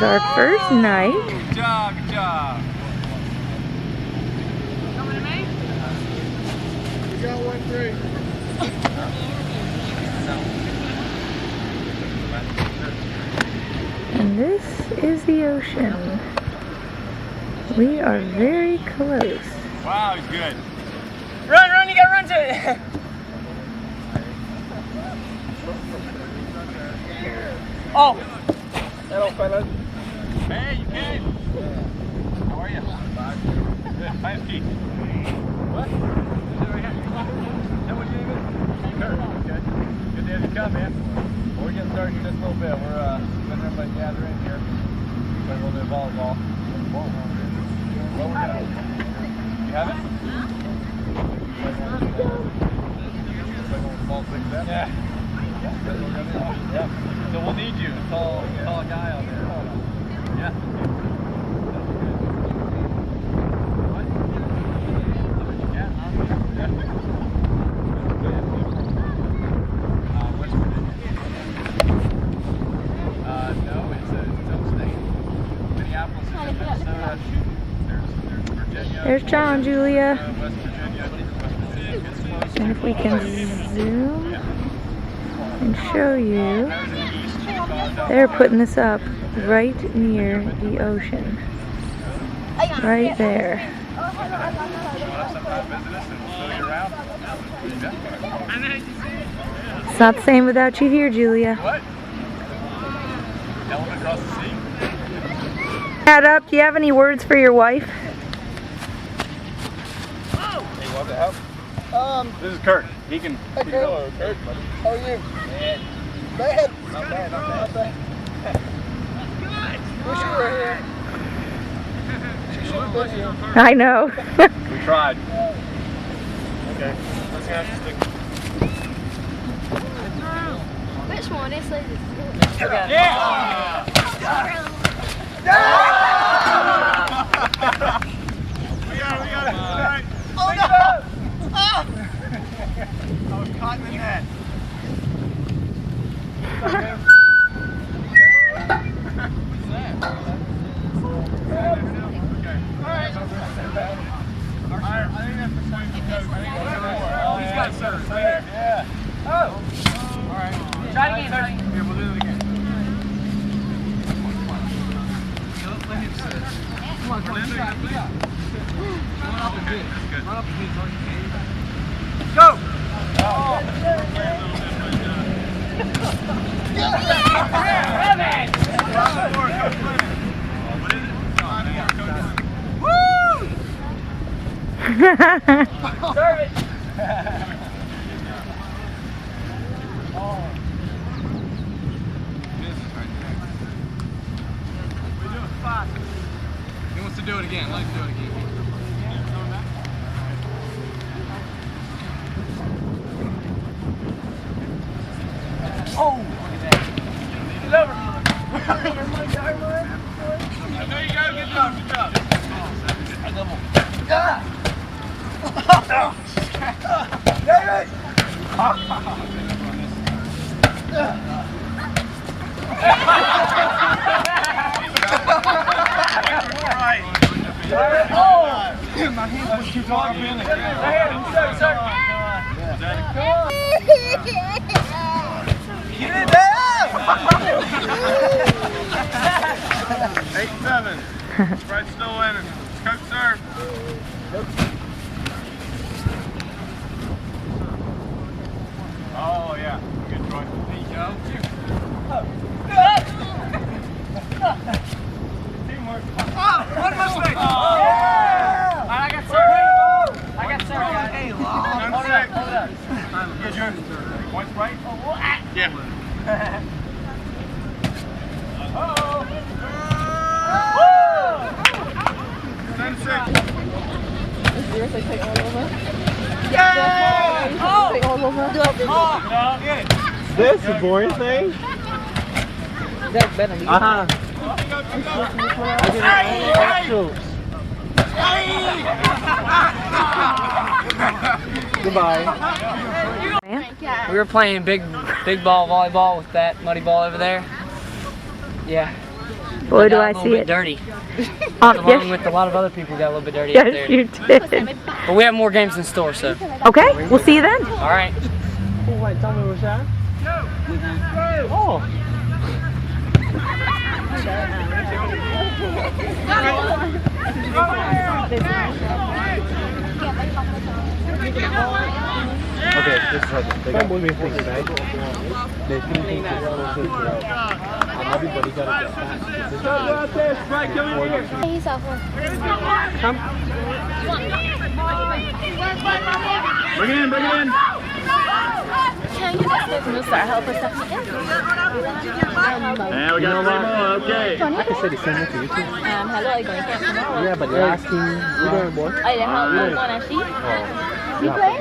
is our first night. Good job, good job. Coming to me? We got 1-3. And this is the ocean. We are very close. Wow, he's good. Run, run, you gotta run to it! Oh! Hello, fellas. Hey, you came. How are you? Good. Hi, Keith. What? Is that what your name is? Kurt. Okay. Good to have you come, man. Well, we're getting started in just a little bit. We're letting everybody gather in here. Play a little bit of volleyball. Well, we're gonna. You have it? Ball six then? Yeah. Yeah. So we'll need you. Tall guy out there. Yeah. West Virginia. No, it's its own state. Minneapolis is in Minnesota. There's Virginia. There's John, Julia. West Virginia. And if we can zoom and show you, they're putting this up right near the ocean. Right there. It's not the same without you here, Julia. What? Elephant across the sea? Add up, do you have any words for your wife? Hey, you want to help? This is Kurt. He can. Hey, Kurt. Hello, Kurt. How are you? Bad. Bad. Not bad, not bad. Wish you were here. She should have been here. I know. We tried. Okay. Let's have to stick. Which one is it? Yeah! We got it. All right. Oh no! Oh! I was caught in the net. Try it again, Here, we'll do it again. Come on, come on. Okay, that's good. Run up and hit. Go! Serve it! He wants to do it again. Let's do it again. Oh! It's over. There you go. Good job. Good job. A double. David! Oh! My hands were too long. Get it down! 8-7. Sprite's still winning. Coach serve. Oh yeah, good try. There you go. Teamwork. One mistake! Oh. Yeah! I got served. I got served, guys. Hey, Hold it up, hold it up. Get yours. Point Sprite? Yeah. Uh-oh. 10-6. Seriously, take all over? Yay! Take all over? Get it. This is a boring thing? That's better. Uh-huh. Goodbye. We were playing big ball volleyball with that muddy ball over there. Yeah. Boy, do got I a little see bit it. dirty. Yes, Along with a lot of other people got a little bit dirty out yes, there. you did. But we have more games in store, so. Okay, we'll see you then. All right. Oh. Okay, this is what they got. Moving things, right? They can think it's closer to and everybody got to get back. He's off one. Come. Bring it in, bring it in. Can you just start helping us? And we got 3 more, okay. I can say the same thing to you too. Hello, are you going to camp tomorrow? Yeah, but the last team, you doing, boy? Oh, you have one and she? Oh, you play?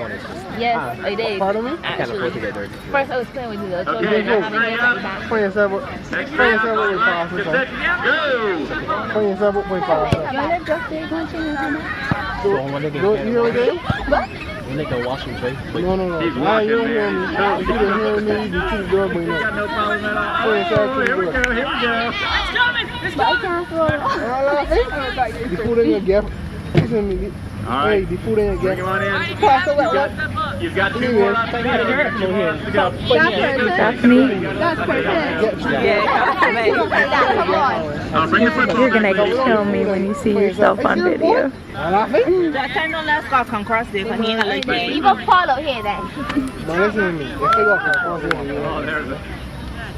Yes, I did. Pardon me? I can't afford to get dirty. First, I was playing with you. I told Okay, you not having straight up. back. Põe essa água. Põe essa água para Get set, go. Põe essa água para You want to drop the punching and come You really do? We make a washing tray. No. He's You watching, don't hear man. me. You don't hear me. You keep the door going Got up. no problem at all. Põe essa água Here we para go, here we go. The food in your gap. Listen to me. All Hey, right, the food in your bring gap. him on in. You've got 2 more left to go. Let's go. Daphne, Bring the football. you're gonna kill me when you see yourself on video. That time don't let's go come cross there, 'cause he ain't like that. You gonna follow here then? Now listen to me. If they go for Oh, there's a...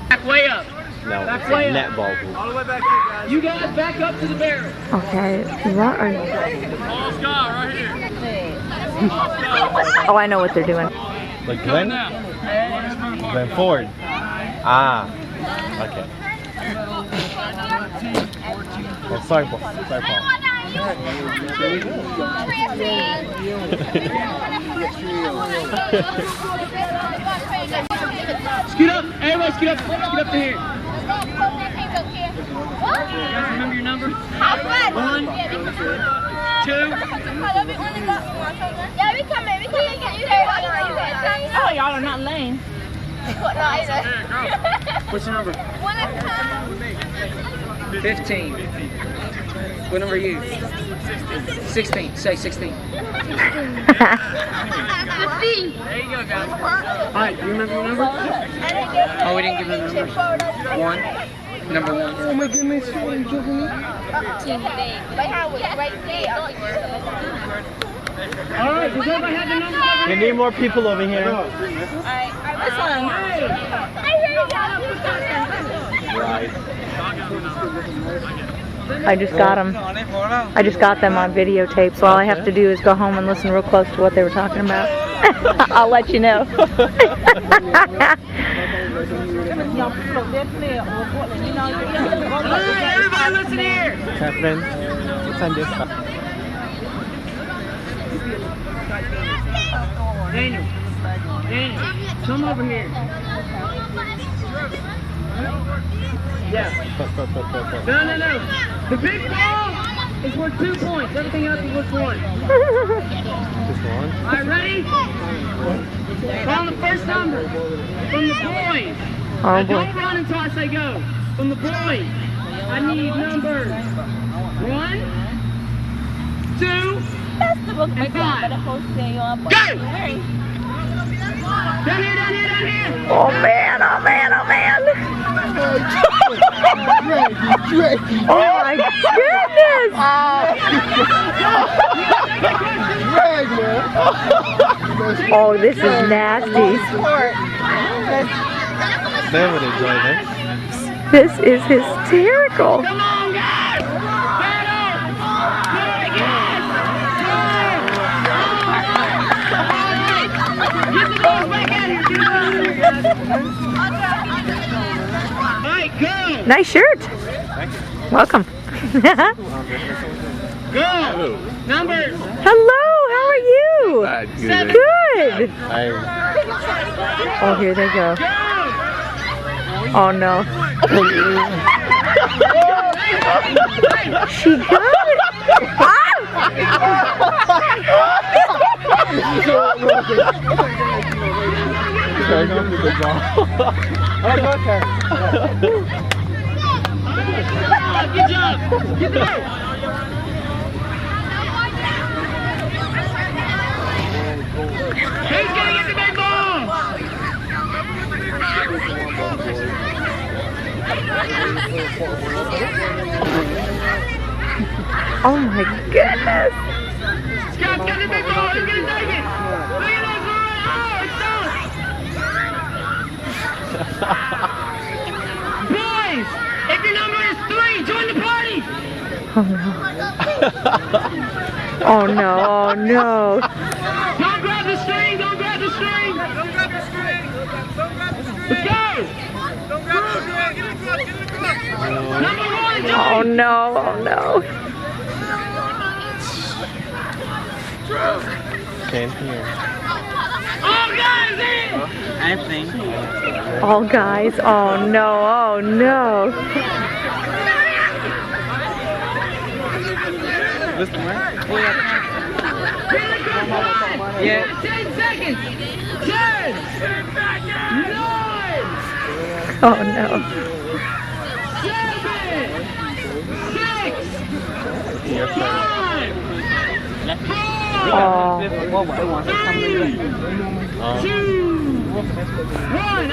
Back way up. No, it's way a up. netball hoop. All the way back here, guys. You guys back up to the barrel. Okay, what are you? Ball Scott right here. Oh, I know what they're doing. Like Glenn? Glenn Ford. Ah. Okay. Oh, sorry, Paul. Sorry, Paul. Scoot up. Everybody scoot up. Scoot up to here. You guys remember your number? 1, 2. Oh, y'all are not lame. What's your number? 15. What number are you? 16. Say 16. There you go, guys. All right, you remember your number? Oh, we didn't give them the numbers. 1. Number 1. Oh my goodness, are you joking me? All right, does everybody have the number? We need more people over here. Right. I just got them. I just got them on videotape, so all I have to do is go home and listen real close to what they were talking about. I'll let you know. Everybody listen here. Catherine, what's on this? Daniel, come over here. Yeah. No. The big ball is worth 2 points. Everything else is worth 1. This one? All right, ready? Call the first number from the boys. Oh Now, boy. don't run until I say go. From the boys, I need numbers 1, 2, and 5. Go! Down here. Oh man. Oh my goodness! Oh, this is nasty. They would enjoy that. This is hysterical. Come on, guys! Get the balls back out here. Get them out here, guys. All right, go. Nice shirt. Welcome. Go. Numbers. Hello, how are you? Good. Oh, here they go. Go. Oh no. She got it. Good job. Get the ball. Who's gonna get the big ball? Oh my goodness. Scott's got the big ball. Who's gonna take it? Look at this. Oh, it's done. Boys, if your number is 3, join the party. Oh no. Oh no, oh no. Don't grab the string, don't grab the string. Don't grab your string. Don't grab the string. Let's go. Don't grab the string. Get in the club. Get in the club. Number 1, join. Oh no, oh no. Can't hear. All guys in. I'm saying. All guys, oh no, oh no. Listen, right? Yeah. 10 seconds. 10. 9. Oh no. 7. 6. 5. 4. Oh. 2. 1.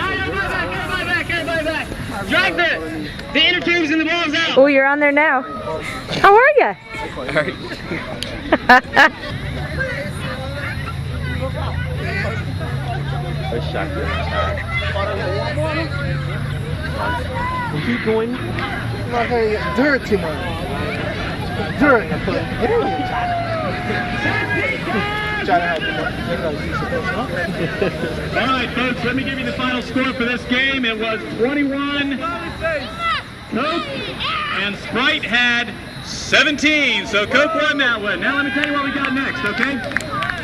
Everybody back. Drag the inner tubes and the balls out. Oh, you're on there now. How are you? Keep going. I'm not gonna get dirt too much. Dirt. I put it All right, folks, let me give you the final score for this game. It was 21. Coke and Sprite had 17, so Coke won that one. Now let me tell you what we got next, okay?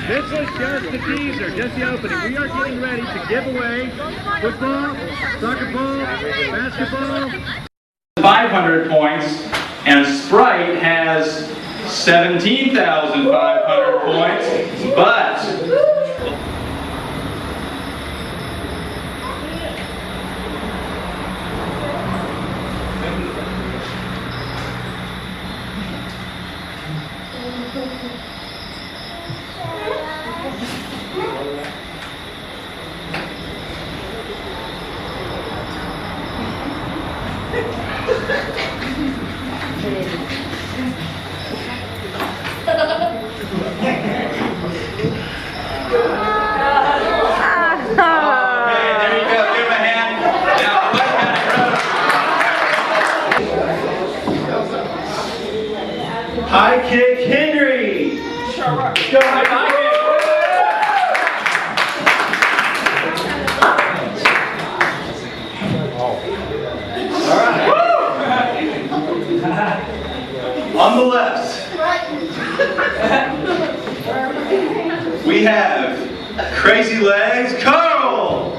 This is just the teaser, just the opening. We are getting ready to give away football, soccer ball, basketball. 500 points, and Sprite has 17,500 points, but high kick Henry. Go high kick. All right. On the left, we have Crazy Legs Carl.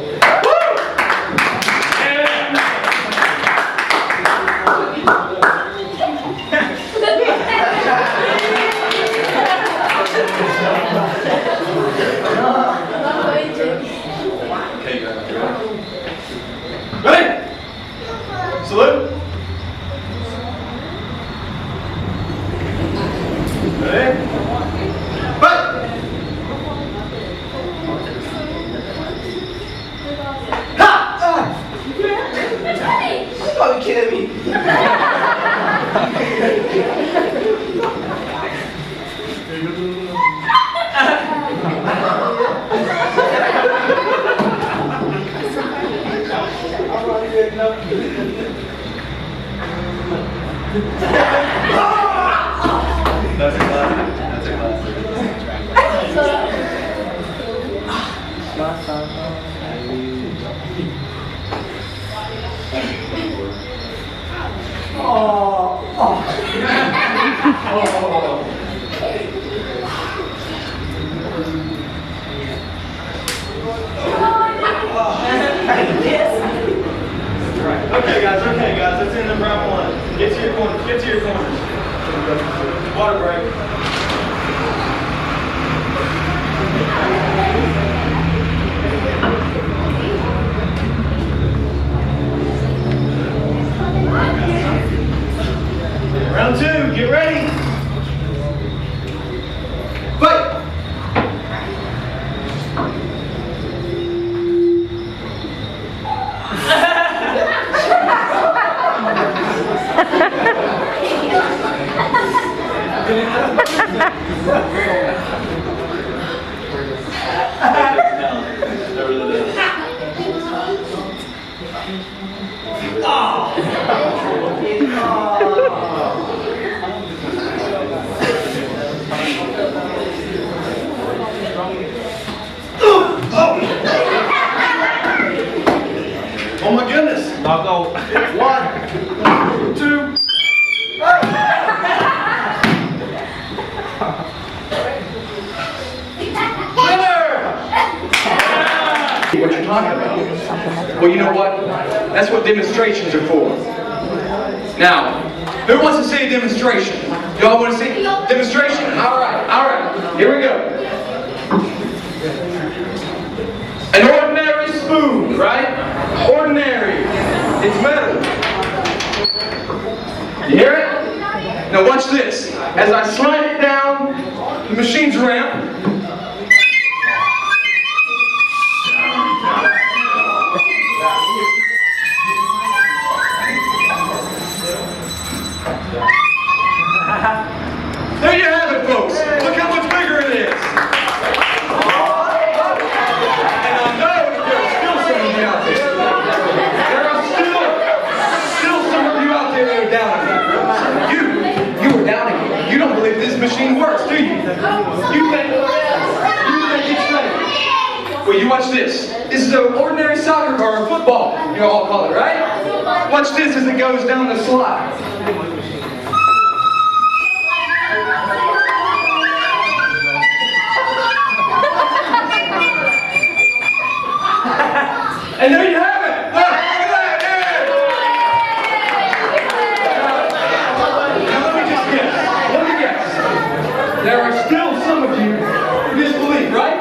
Ready? Salute. Ready? Fight! Ha! You're probably kidding me. That's a classic. That's a classic. Oh my goodness. I'll go. 1, 2. What you're talking about? Well, you know what? That's what demonstrations are for. Now, who wants to see a demonstration? Y'all want to see demonstration? All right. Here we go. An ordinary spoon, right? Ordinary. It's metal. You hear it? Now watch this. As I slide it down the machine's ramp, there you have it, folks. Look how much bigger it is. And I know there are still some of you out there. There are still some of you out there that are doubting me. You are doubting me. You don't believe this machine works, do you? You think it's fake. Well, you watch this. This is an ordinary soccer or a football, you all call it, right? Watch this as it goes down the slide. And there you have it! Look at that! Now let me guess. There are still some of you who disbelieve, right?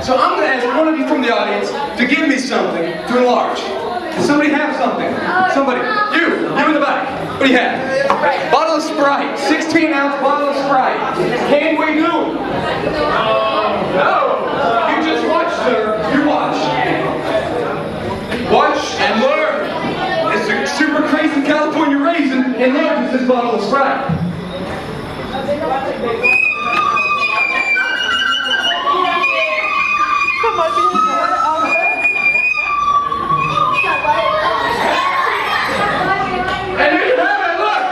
So I'm going to ask one of you from the audience to give me something to enlarge. Does somebody have something? Somebody. You in the back. What do you have? Bottle of Sprite. 16-ounce bottle of Sprite. Can we do it? No. You just watch, sir. You watch. Watch and learn. It's a super crazy California raisin enlarges this bottle of Sprite. And there you have it, look!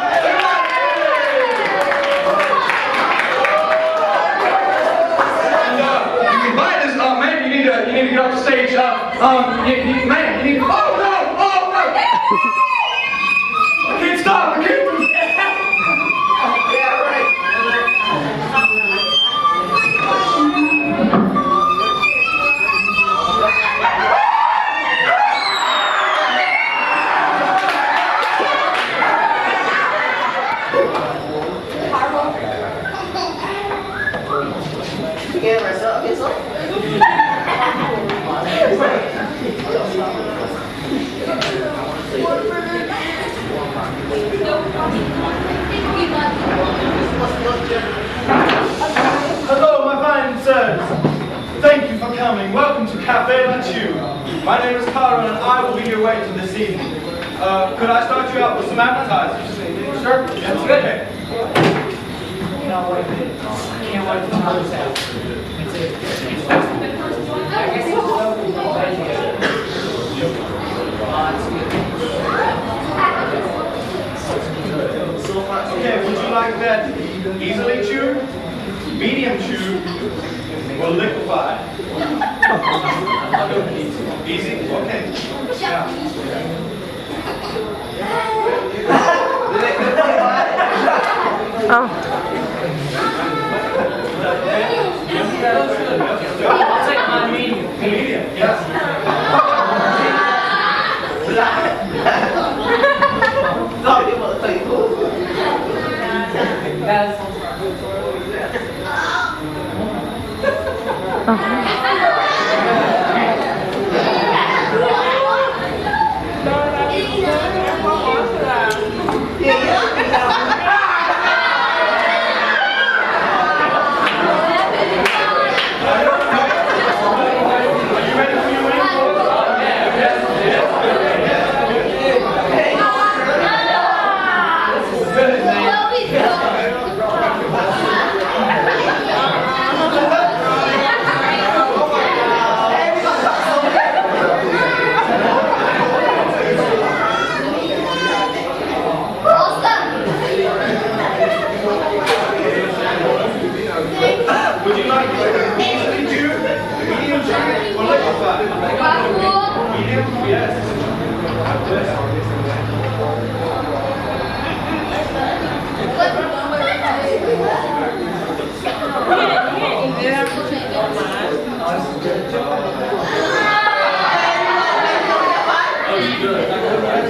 And you can buy this, man, you need to get off the stage. Man, you need to, oh no! I can't stop, I can't. Yeah, right. Hello, my fine sirs. Thank you for coming. Welcome to Cafe La Chew. My name is Carl and I will be your waiter this evening. Could I start you out with some appetizers? Sure. That's good. Okay, would you like that easily chewed, medium chewed, or liquefied? Easy? Okay. I'll take my medium. Medium, yes.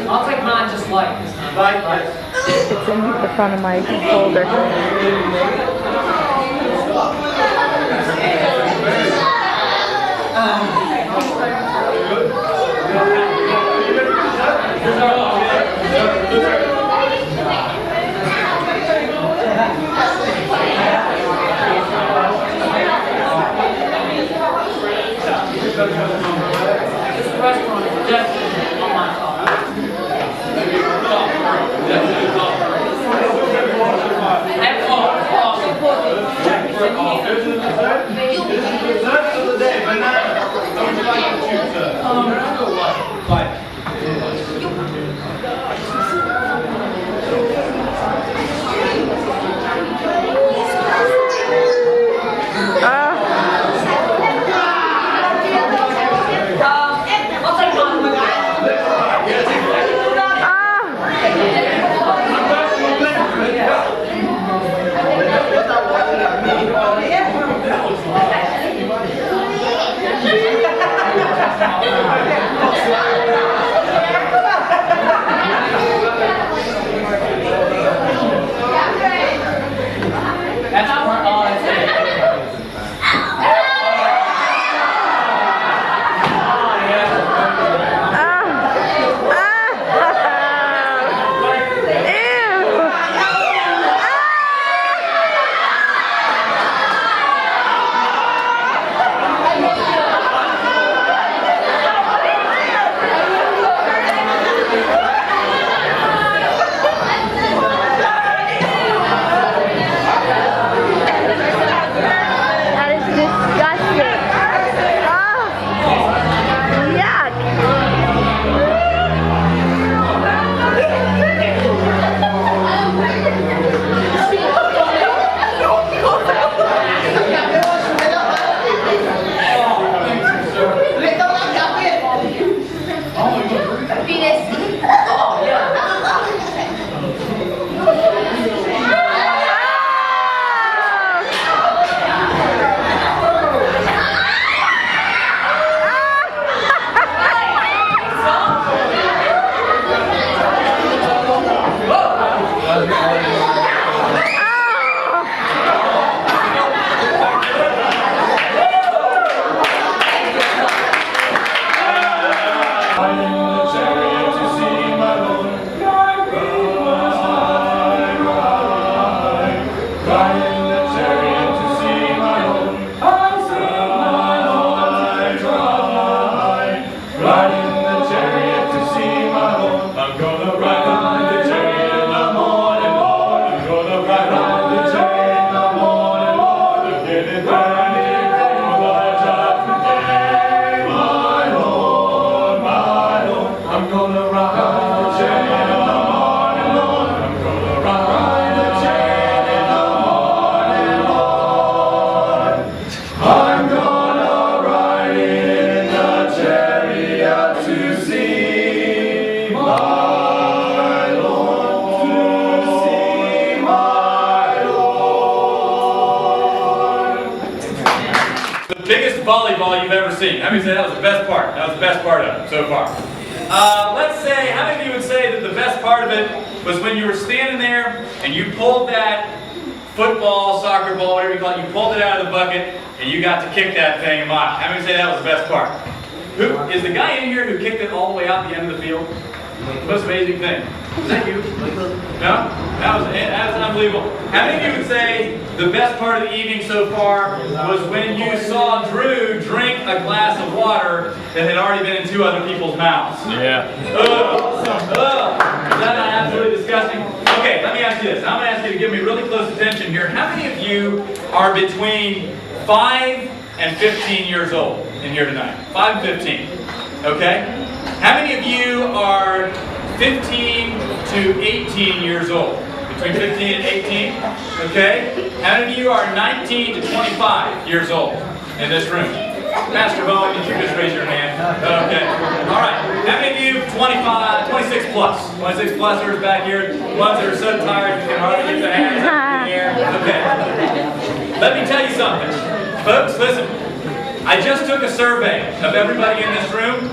I'll take mine just like. It's in the front of my folder. This restaurant is definitely on my top. That's volleyball you've ever seen? How many say that was the best part? That was the best part of it so far. Let's say, how many of you would say that the best part of it was when you were standing there and you pulled that football, soccer ball, whatever you call it, you pulled it out of the bucket and you got to kick that thing a mile? How many say that was the best part? Who is the guy in here who kicked it all the way out the end of the field? The most amazing thing. Was that you? No? That was unbelievable. How many of you would say the best part of the evening so far was when you saw Drew drink a glass of water that had already been in 2 other people's mouths? Yeah. Ugh. Ugh. Is that not absolutely disgusting? Okay, let me ask you this. I'm going to ask you to give me really close attention here. How many of you are between 5 and 15 years old in here tonight? 5 and 15. Okay? How many of you are 15 to 18 years old? between 15 and 18. Okay? How many of you are 19 to 25 years old in this room? Pastor Bowen, did you just raise your hand? Okay. All right. How many of you 25, 26 plus? 26 plusers back here? Ones that are so tired you can hardly get their hands up in the air? Okay. Let me tell you something. Folks, listen. I just took a survey of everybody in this room,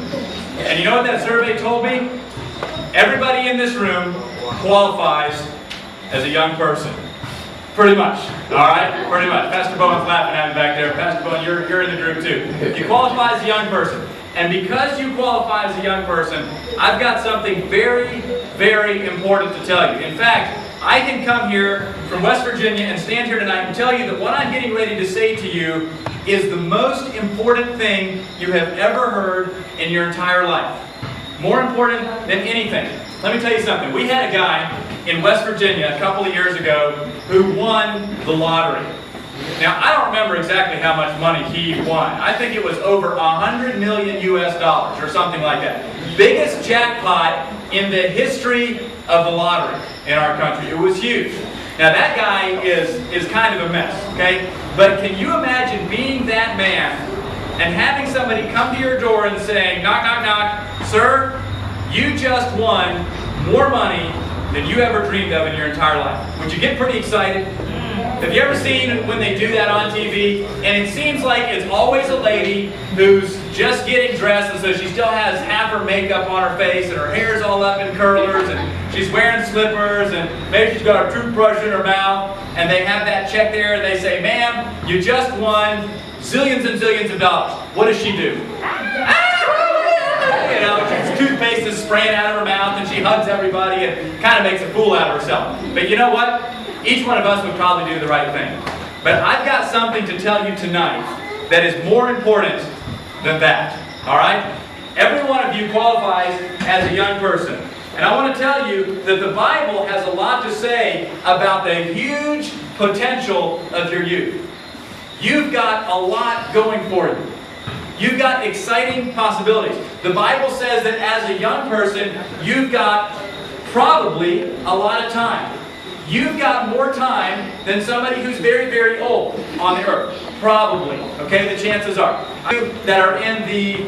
and you know what that survey told me? Everybody in this room qualifies as a young person. Pretty much. All right? Pretty much. Pastor Bowen's laughing at me back there. Pastor Bowen, you're in the group too. You qualify as a young person. And because you qualify as a young person, I've got something very, very important to tell you. In fact, I can come here from West Virginia and stand here tonight and tell you that what I'm getting ready to say to you is the most important thing you have ever heard in your entire life. More important than anything. Let me tell you something. We had a guy in West Virginia a couple of years ago who won the lottery. Now, I don't remember exactly how much money he won. I think it was over 100 million US dollars or something like that. Biggest jackpot in the history of the lottery in our country. It was huge. Now, that guy is kind of a mess, okay? But can you imagine being that man and having somebody come to your door and saying, knock, knock, knock, sir, you just won more money than you ever dreamed of in your entire life. Would you get pretty excited? Have you ever seen when they do that on TV? And it seems like it's always a lady who's just getting dressed, and so she still has half her makeup on her face, and her hair's all up in curlers, and she's wearing slippers, and maybe she's got a toothbrush in her mouth, and they have that check there, and they say, ma'am, you just won zillions and zillions of dollars. What does she do? You know, toothpaste is spraying out of her mouth, and she hugs everybody and kind of makes a fool out of herself. But you know what? Each one of us would probably do the right thing. But I've got something to tell you tonight that is more important than that. All right? Every one of you qualifies as a young person. And I want to tell you that the Bible has a lot to say about the huge potential of your youth. You've got a lot going for you. You've got exciting possibilities. The Bible says that as a young person, you've got probably a lot of time. You've got more time than somebody who's very, very old on the earth. Probably. Okay, the chances are. You that are in the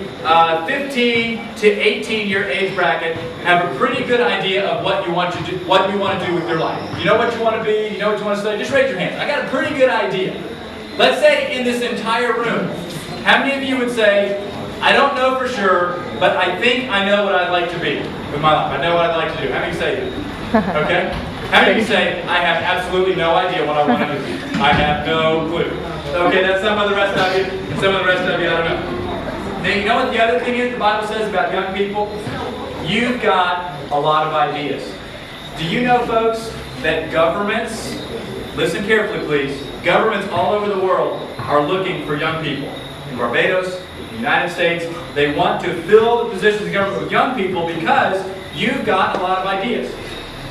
15 to 18 year age bracket have a pretty good idea of what you want to do, with your life. You know what you want to be, you know what you want to study. Just raise your hands. I got a pretty good idea. Let's say in this entire room, how many of you would say, I don't know for sure, but I think I know what I'd like to be with my life. I know what I'd like to do. How many say that? Okay? How many of you say, I have absolutely no idea what I want to do? I have no clue. Okay, that's some of the rest of you. And some of the rest of you, I don't know. Now, you know what the other thing is the Bible says about young people? You've got a lot of ideas. Do you know, folks, that governments, listen carefully please, governments all over the world are looking for young people. In Barbados, in the United States, they want to fill the positions of government with young people because you've got a lot of ideas.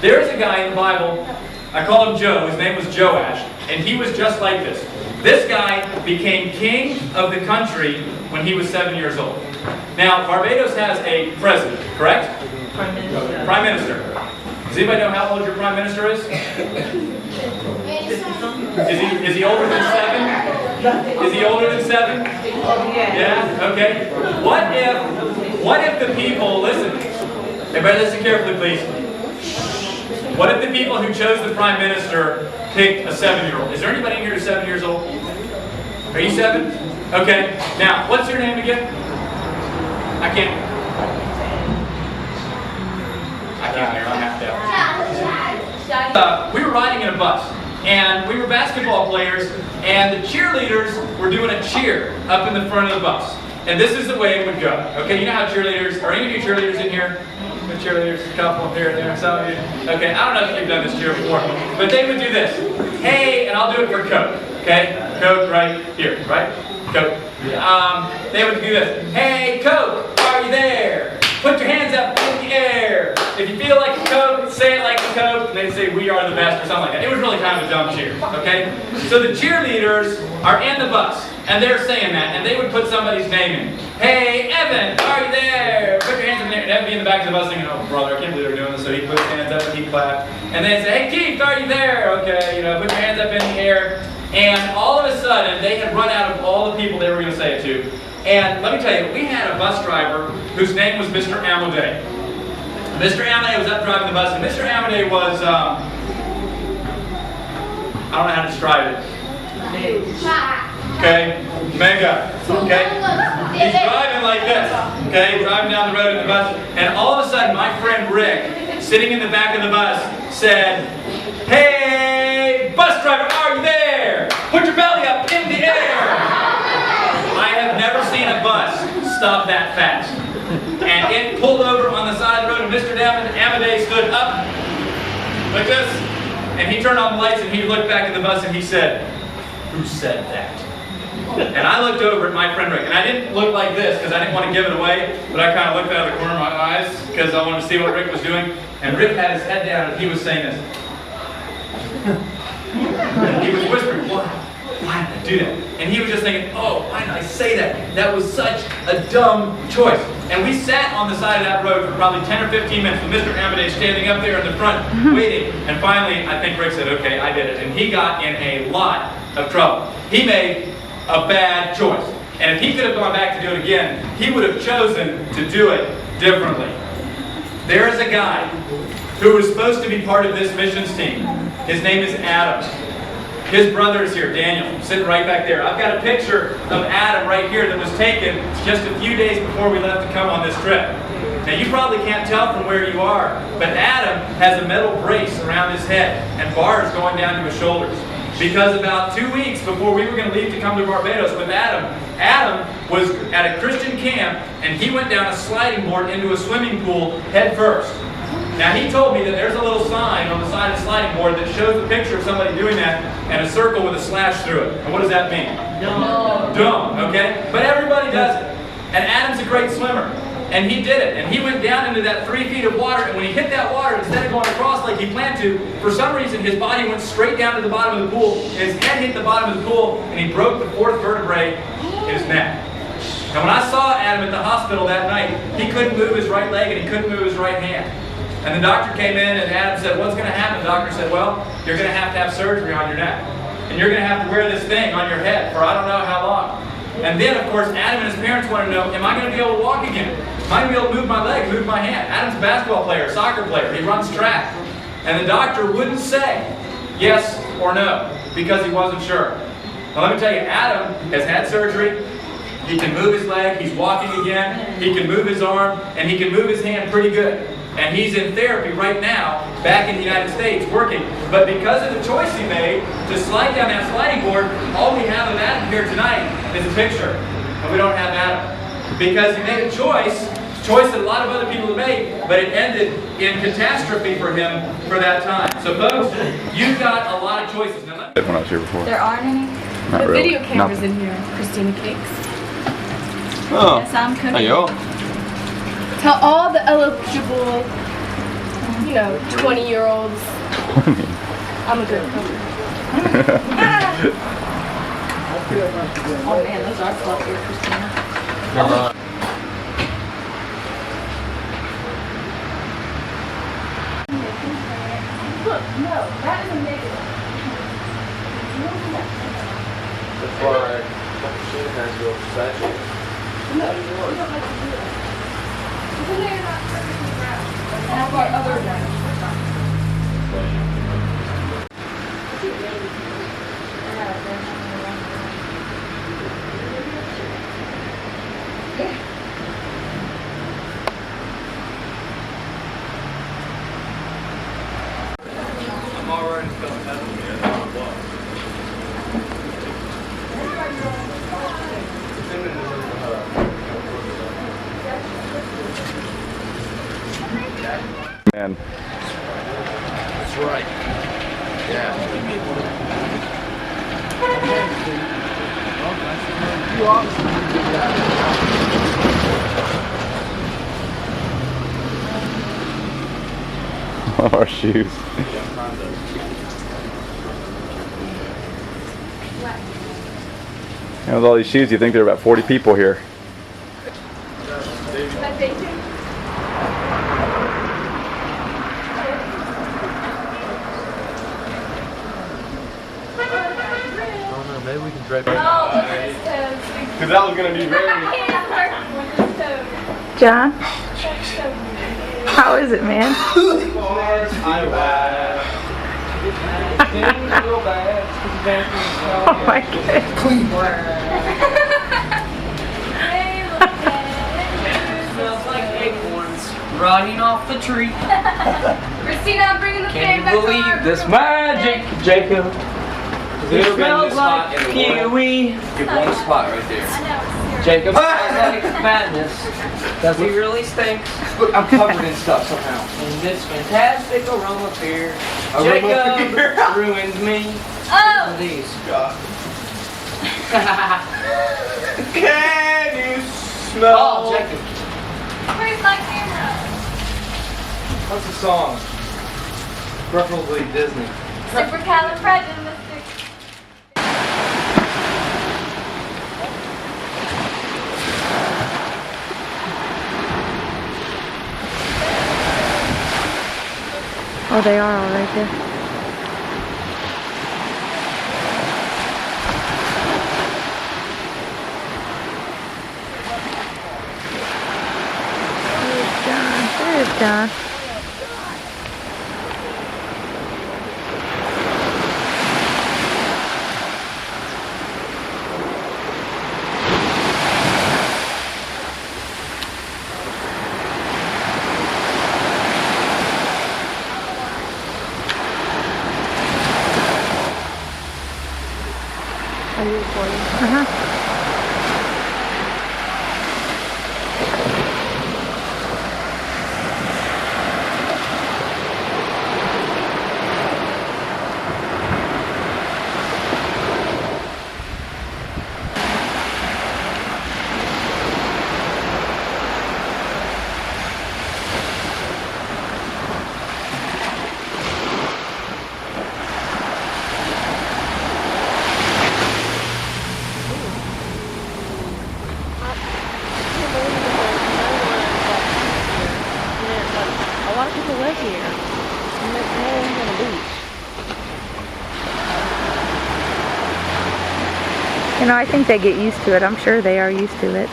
There's a guy in the Bible, I call him Joe, his name was Joash, and he was just like this. This guy became king of the country when he was 7 years old. Now, Barbados has a president, correct? Prime Minister. Prime Minister. Does anybody know how old your Prime Minister is? Is he older than 7? Is he older than 7? Yeah? Okay. What if the people, listen, everybody listen carefully please. What if the people who chose the Prime Minister picked a 7-year-old? Is there anybody in here who's 7 years old? Are you 7? Okay. Now, what's your name again? I can't hear. I'm half deaf. We were riding in a bus, and we were basketball players, and the cheerleaders were doing a cheer up in the front of the bus. And this is the way it would go. Okay, you know how cheerleaders, are any of you cheerleaders in here? The cheerleaders, a couple up here and there, some of you. Okay, I don't know if you've done this cheer before, but they would do this. Hey, and I'll do it for Coke. Okay, Coke right here, right? Coke. They would do this. Hey, Coke, are you there? Put your hands up in the air. if you feel like a Coke, say it like a Coke, and they say we are the best or something like that. It was really kind of a dumb cheer, okay? So the cheerleaders are in the bus, and they're saying that, and they would put somebody's name in. Hey, Evan, are you there? Put your hands in there. And Evan would be in the back of the bus thinking, oh, brother, I can't believe they're doing this. So he'd put his hands up and he'd clap. And they'd say, hey, Keith, are you there? Okay, you know, put your hands up in the air. And all of a sudden, they had run out of all the people they were going to say it to. And let me tell you, we had a bus driver whose name was Mr. Amadei. Mr. Amadei was up driving the bus, and Mr. Amadei was, I don't know how to describe it. Okay, mega. Okay, he's driving like this. Okay, driving down the road in the bus, and all of a sudden, my friend Rick, sitting in the back of the bus, said, "Hey, bus driver, are you there? Put your belly up in the air." I have never seen a bus stop that fast. And it pulled over on the side of the road, and Mr. Amadei stood up like this, and he turned on the lights, and he looked back at the bus, and he said, "Who said that?" And I looked over at my friend Rick, and I didn't look like this because I didn't want to give it away, but I kind of looked out of the corner of my eyes because I wanted to see what Rick was doing. And Rick had his head down, and he was saying this. And he was whispering, why did I do that? And he was just thinking, oh, why did I say that? That was such a dumb choice. And we sat on the side of that road for probably 10 or 15 minutes with Mr. Amadei standing up there in the front waiting. And finally, I think Rick said, okay, I did it. And he got in a lot of trouble. He made a bad choice. And if he could have gone back to do it again, he would have chosen to do it differently. There is a guy who was supposed to be part of this missions team. His name is Adam. His brother is here, Daniel, sitting right back there. I've got a picture of Adam right here that was taken just a few days before we left to come on this trip. Now you probably can't tell from where you are, but Adam has a metal brace around his head and bars going down to his shoulders. Because about 2 weeks before we were going to leave to come to Barbados with Adam, Adam was at a Christian camp and he went down a sliding board into a swimming pool head first. Now he told me that there's a little sign on the side of the sliding board that shows a picture of somebody doing that and a circle with a slash through it. And what does that mean? Dumb, okay? But everybody does it. And Adam's a great swimmer. And he did it. And he went down into that 3 feet of water, and when he hit that water, instead of going across like he planned to, for some reason his body went straight down to the bottom of the pool, and his head hit the bottom of the pool, and he broke the 4th vertebrae in his neck. And when I saw Adam at the hospital that night, he couldn't move his right leg and he couldn't move his right hand. And the doctor came in and Adam said, what's going to happen? The doctor said, well, you're going to have surgery on your neck. And you're going to have to wear this thing on your head for I don't know how long. And then, of course, Adam and his parents wanted to know, am I going to be able to walk again? Am I going to be able to move my leg, move my hand? Adam's a basketball player, soccer player. He runs track. And the doctor wouldn't say yes or no because he wasn't sure. Now, let me tell you, Adam has had surgery. He can move his leg. He's walking again. He can move his arm. And he can move his hand pretty good. And he's in therapy right now, back in the United States, working. But because of the choice he made to slide down that sliding board, all we have of Adam here tonight is a picture. And we don't have Adam. Because he made a choice that a lot of other people have made, but it ended in catastrophe for him for that time. So folks, you've got a lot of choices. Now, When I was here before. There aren't any? Not The really. video camera's Nothing. in here. Christina Cakes. Oh. Yes, I'm cooking. Hey, yo. Tell all the eligible, 20-year-olds. I'm a good cooker. Oh man, those are fluffier, Christina. Look, no, that is a negative. That's why she has to go saturated. No, you don't have to do that. Even though you're not perfectly brown. And I've got other ones. I'm already feeling better than I was. Man. That's right. Yeah. Our shoes. And with all these shoes, you think there are about 40 people here. Maybe we can drive back. Because that was going to be very... John? How is it, man? Oh my god. Smells like acorns rotting off the tree. Christina, I'm bringing the Can fan you back believe on. this magic, Jacob? It smells like kiwi. Get one spot right there. Jacob smells like madness. Does he really stink? Look, I'm covered in stuff somehow. And this fantastic aroma beer, Jacob ruins me. Oh! These. Can you smell? Oh, Jacob. Where's my camera? What's the song? Preferably Disney. Supercalifragilistic. Oh, they are all right there. There's John. Are you recording? Uh-huh. A lot of people live here. And there's no one's on the beach. You know, I think they get used to it. I'm sure they are used to it.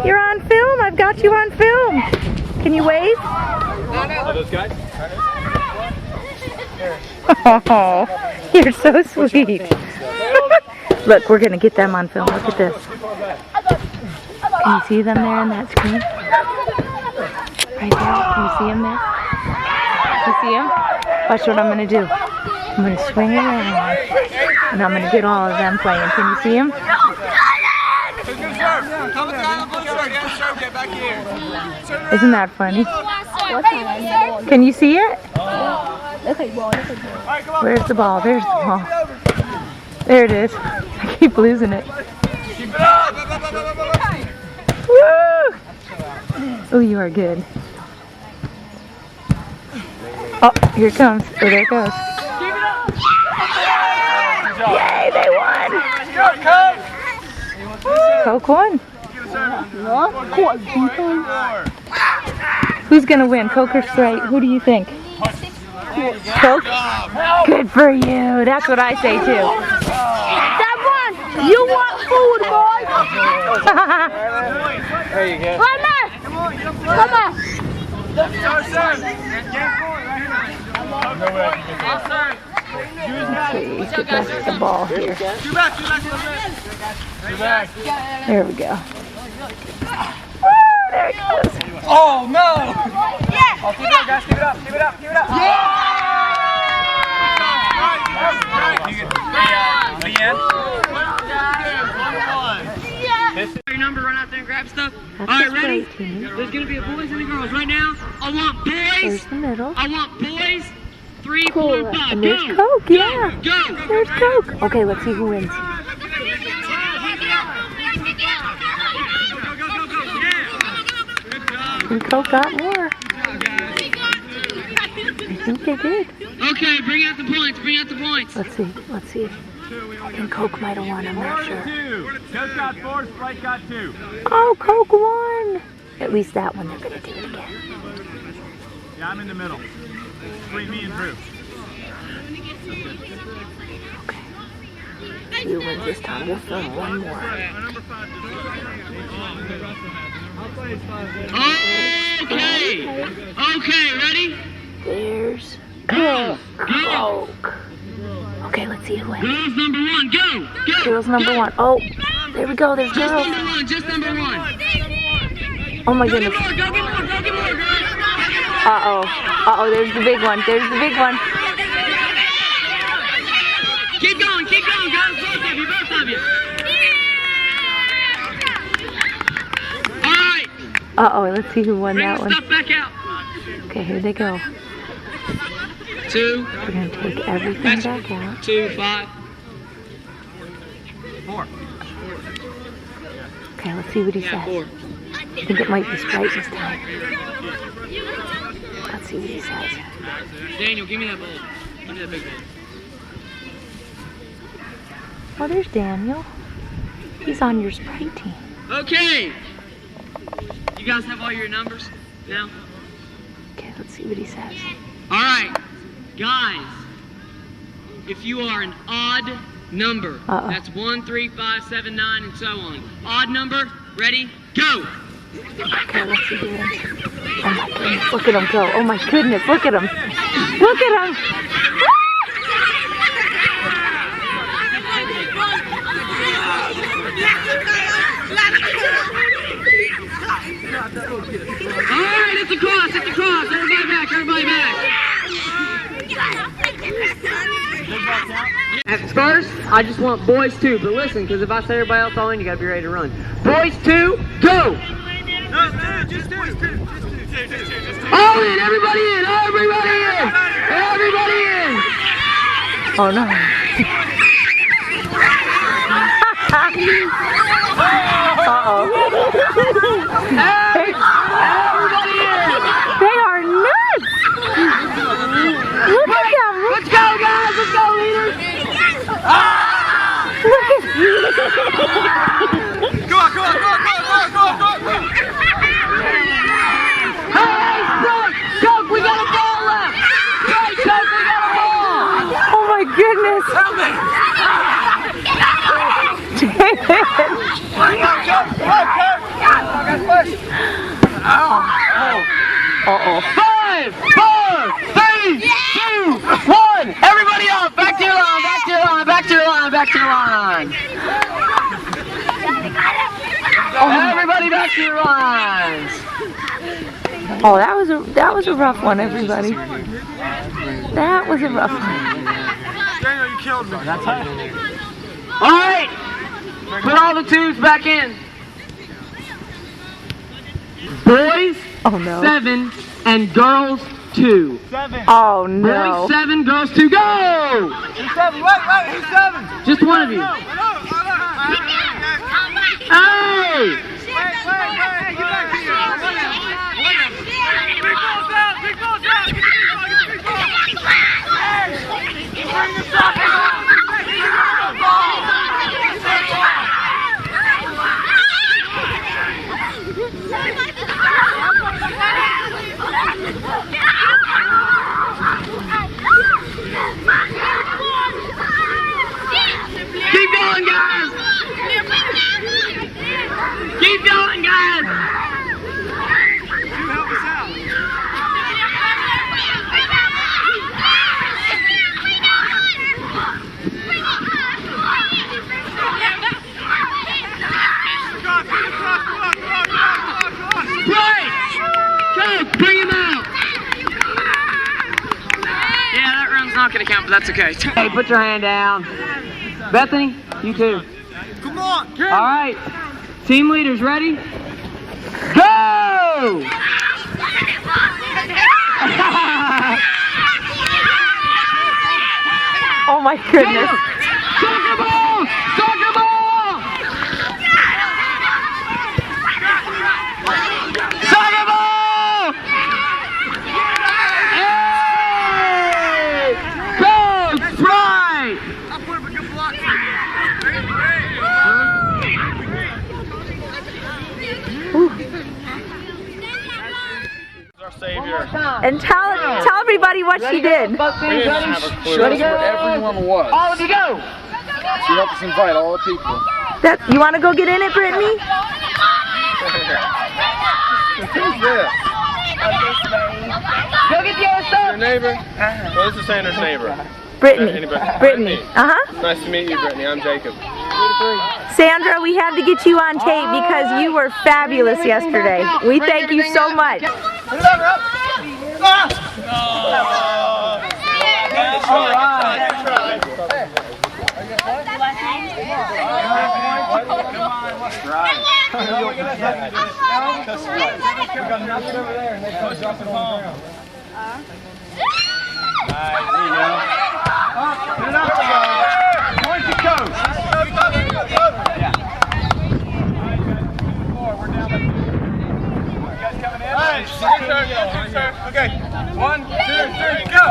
You're on film. I've got you on film. Can you wave? Are those guys? Oh, you're so sweet. Look, we're gonna get them on film. Look at this. Can you see them there on that screen? Right there. Can you see them there? You see them? Watch what I'm gonna do. I'm gonna swing around, and I'm gonna get all of them playing. Can you see them? Who's going to serve? Come with the guy in the blue shirt. He has to serve. Get back here. Isn't that funny? Can you see it? Where's the ball? There's the ball. There it is. I keep losing it. Woo! Oh, you are good. Oh, here it comes. Oh, there it goes. Yay, they won! Coke won. Who's gonna win, Coke or Sprite? Who do you think? Coke? Good for you. That's what I say too. That one! You want food, boy! There you go. Come on! Come on! Let's see, get back to the ball here. There we go. Woo, there it goes. Oh, no! Yeah! Oh, keep it up, guys. Keep it up. Keep it up. Keep it up. Your number, run out there and grab stuff. That's All right, the ready? straight team. There's gonna be a boys and a girls right now. I want boys. There's the middle. I want boys. 3, Cool. 4, 5. And there's Go. Coke, yeah. Go. There's Coke. Okay, let's see who wins. And Coke got more. I think they did. Okay, bring out the points. Bring out the points. Let's see. Let's see. I think Coke might have won. I'm not sure. Coke got 4, Sprite got 2. Oh, Coke won. At least that one they're going to do it again. Yeah, I'm in the middle. Between me and Drew. Okay. You win this time. We'll film one more. Okay. Okay, ready? There's Go. Coke. Okay, let's see who wins. Girls number 1, go. Go. Girls number 1. Oh, there we go. There's Just girls. number 1, just number 1. Oh my Go get goodness. more, go get more, go get more, girls. Uh-oh. Uh-oh, there's the big one. There's the big one. Keep going, guys. Both of you, both of you. All right. Uh-oh, let's see who won Bring that the one. stuff back out. Okay, here they go. 2. We're going to take everything back out. 2, 5. 4. Okay, let's see what he Yeah, says. 4. I think it might be Sprite this time. Let's see what he says. Daniel, give me that bowl. Give me that big bowl. Oh, there's Daniel. He's on your Sprite team. Okay. You guys have all your numbers now? Okay, let's see what he says. All right. Guys, if you are an odd number, that's 1, 3, 5, 7, 9, and so on. Odd number, ready, go. Okay, let's see who wins. Oh my goodness, look at him go. Oh my goodness, look at him. Look at him. All right, it's a cross, Everybody back. At first, I just want boys 2, but listen, because if I say everybody else all in, you gotta be ready to run. Boys 2, go! Just two. All in, everybody in! Everybody in! Oh no. Uh-oh. Everybody in! They are nuts! Look at them! Let's go, guys! Let's go, leaders! Look at Go on. Hey, Sprite! Coke, we got a ball left! Sprite, Coke, we got a ball! Oh my goodness! Uh-oh. 5, 4, 3, 2, 1! Everybody up! Back to your line! Everybody back to your lines! Oh, that was a rough one, everybody. That was a rough one. Daniel, you killed me. That's it. Alright! Put all the 2s back in. Boys, Oh no. 7, and girls, 2. 7. Oh no. Boys, 7, girls, 2, go! Who's 7? Wait, who's 7? Just one of you. Hey! Wait, get back here. Big balls out. Get the big ball. Hey! Bring the soccer out. Keep going, guys! Keep going, guys! You help us out. Right! Go! Bring him out! Yeah, that run's not gonna count, but that's okay. Hey, put your hand down. Bethany, you too. Come on. Alright. Team leaders ready? Go! Oh my goodness. Soccer ball! Soccer ball! Soccer ball! everybody what she did. We didn't have a clue. Show us where everyone was. All of you go. She helped us invite all the people. You want to go get in it, Brittany? Who's this? Go get your stuff. Your neighbor? Well, this is Sandra's neighbor. Brittany. Brittany. Nice to meet you, Brittany. I'm Jacob. Sandra, we had to get you on tape because you were fabulous yesterday. We thank you so much. Okay, 1, 2, 3, go!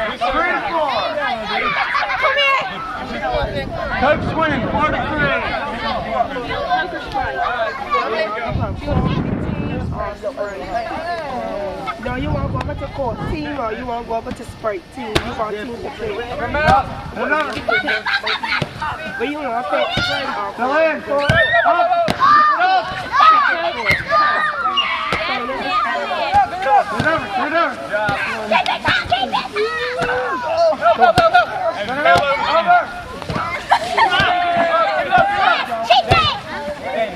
Good serve. Coach swing, 43. No, you want to go over to court team or you want to go over to Sprite team? You want team to play. But you want to play Sprite or Go in.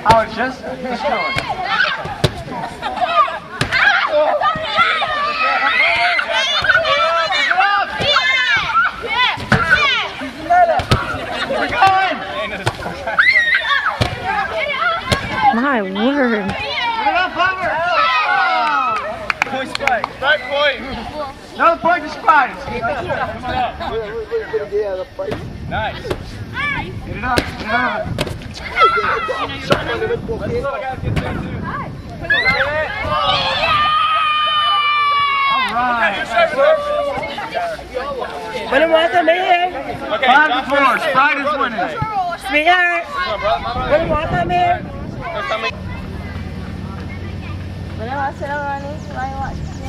I was just showing. My word. Point spike. Strike point. Another point to Sprite. Nice. Get it up. Get it up. When you want to come here? Okay, 5-4. Sprite is winning. Sweetheart. When you want to come here? When I want to sit around it, why you want to come here?